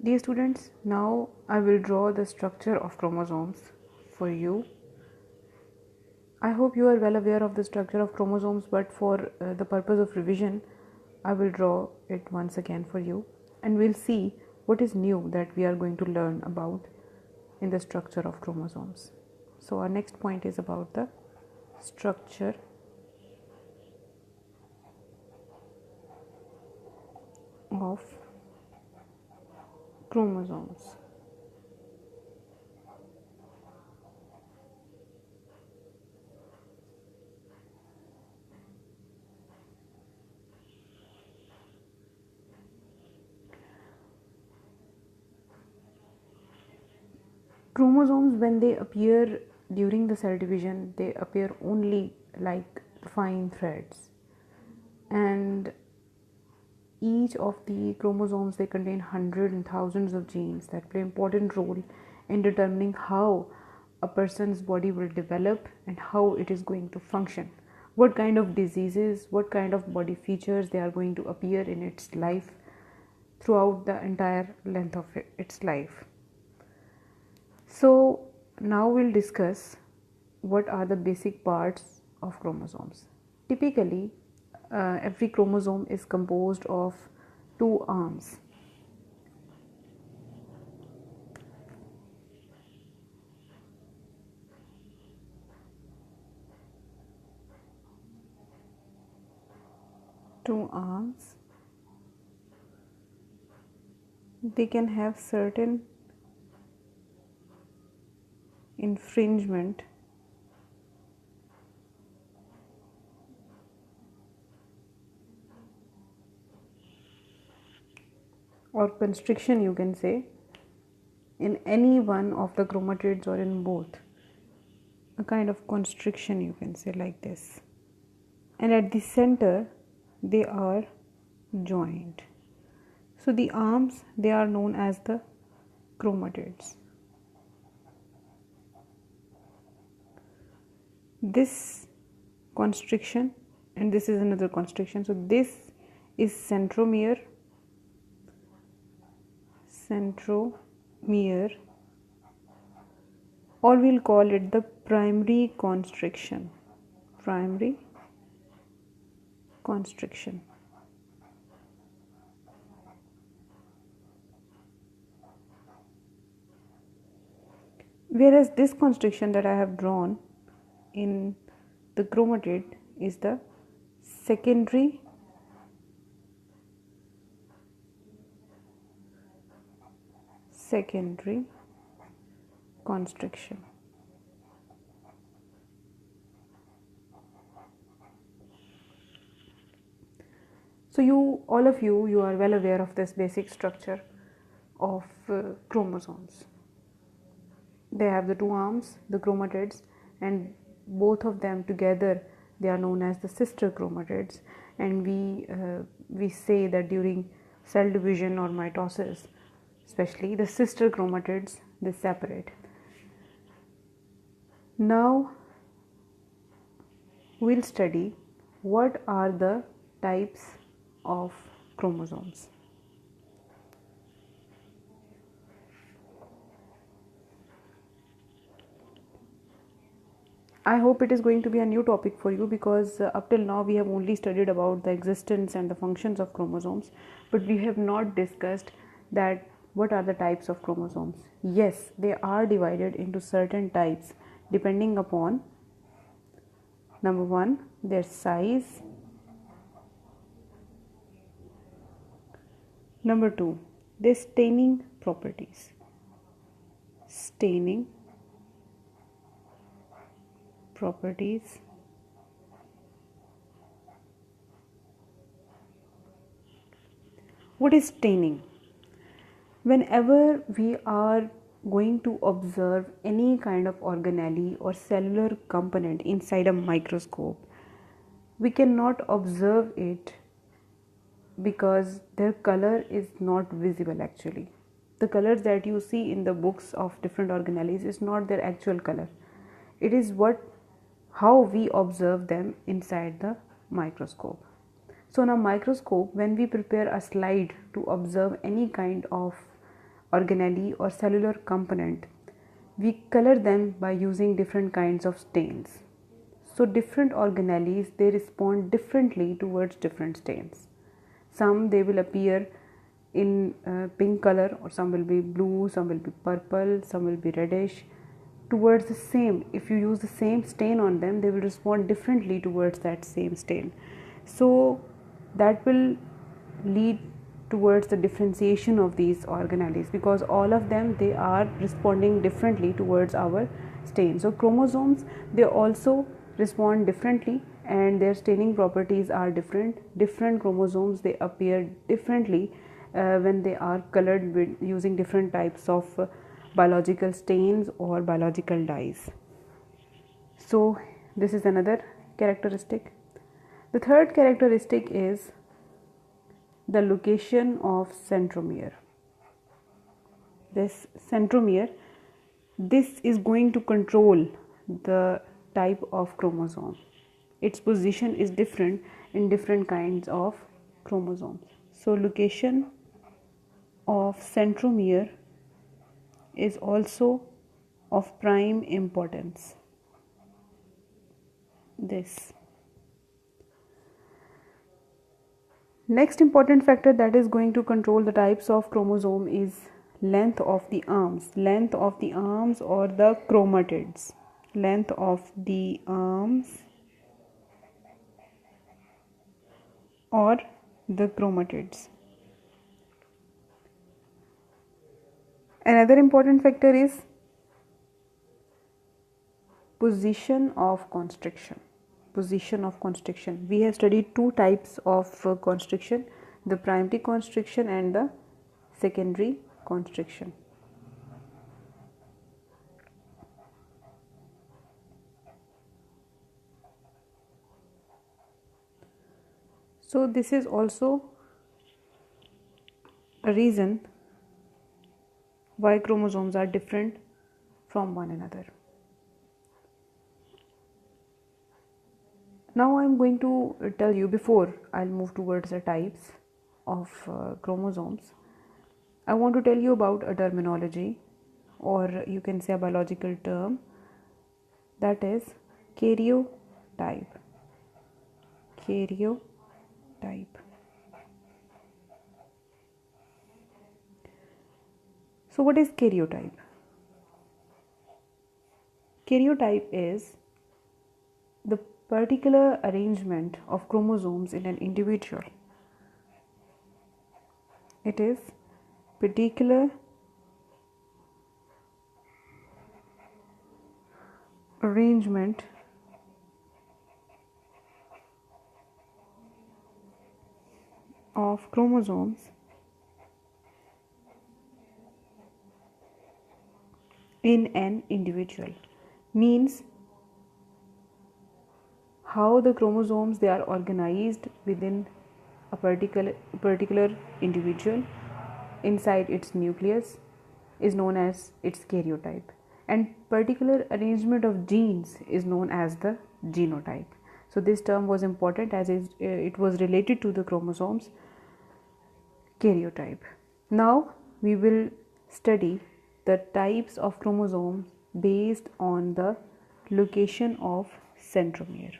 Dear students, now I will draw the structure of chromosomes for you. I hope you are well aware of the structure of chromosomes, but for the purpose of revision, I will draw it once again for you, and we'll see what is new that we are going to learn about in the structure of chromosomes. So our next point is about the structure of chromosomes. Chromosomes, when they appear during the cell division, they appear only like fine threads, and each of the chromosomes, they contain hundreds and thousands of genes that play important role in determining how a person's body will develop and how it is going to function, what kind of diseases, what kind of body features they are going to appear in its life throughout the entire length of its life. So now we'll discuss what are the basic parts of chromosomes. Typically, every chromosome is composed of two arms. Two arms. They can have certain infringement or constriction, you can say, in any one of the chromatids or in both. A kind of constriction, you can say, like this. And at the center, they are joined. So the arms, they are known as the chromatids. This constriction, and this is another constriction. So this is centromere, or we'll call it the primary constriction. Primary constriction. Whereas this constriction that I have drawn in the chromatid is the secondary constriction. So all of you are well aware of this basic structure of chromosomes. They have the two arms, the chromatids, and both of them together, they are known as the sister chromatids. And we say that during cell division or mitosis, especially, the sister chromatids, they separate. Now we'll study what are the types of chromosomes. I hope it is going to be a new topic for you, because up till now we have only studied about the existence and the functions of chromosomes, but we have not discussed that what are the types of chromosomes. Yes, they are divided into certain types depending upon, number one, their size, number two, their staining properties. What is staining? Whenever we are going to observe any kind of organelle or cellular component inside a microscope, we cannot observe it because their color is not visible. Actually, the colors that you see in the books of different organelles is not their actual color. It is how we observe them inside the microscope. So in a microscope, when we prepare a slide to observe any kind of organelle or cellular component, we color them by using different kinds of stains. So different organelles, they respond differently towards different stains. Some they will appear in pink color, or some will be blue, some will be purple, some will be reddish. Towards the same, if you use the same stain on them, they will respond differently towards that same stain. So that will lead towards the differentiation of these organelles, because all of them, they are responding differently towards our stain. So chromosomes, they also respond differently, and their staining properties are different. Different chromosomes, they appear differently when they are colored with using different types of biological stains or biological dyes. So this is another characteristic. The third characteristic is the location of centromere. This centromere, this is going to control the type of chromosome. Its position is different in different kinds of chromosomes. So location of centromere is also of prime importance. This next important factor that is going to control the types of chromosome is length of the arms. Length of the arms or the chromatids. Length of the arms or the chromatids. Another important factor is position of constriction. Position of constriction. We have studied two types of constriction, the primary constriction and the secondary constriction. So this is also a reason why chromosomes are different from one another. Now I am going to tell you, before I'll move towards the types of chromosomes, I want to tell you about a terminology, or you can say a biological term, that is karyotype. Karyotype. So what is karyotype? Karyotype is the particular arrangement of chromosomes in an individual. It is particular arrangement of chromosomes in an individual. Means how the chromosomes, they are organized within a particular individual inside its nucleus is known as its karyotype, and particular arrangement of genes is known as the genotype. So this term was important as it was related to the chromosomes karyotype. Now we will study the types of chromosomes based on the location of centromere.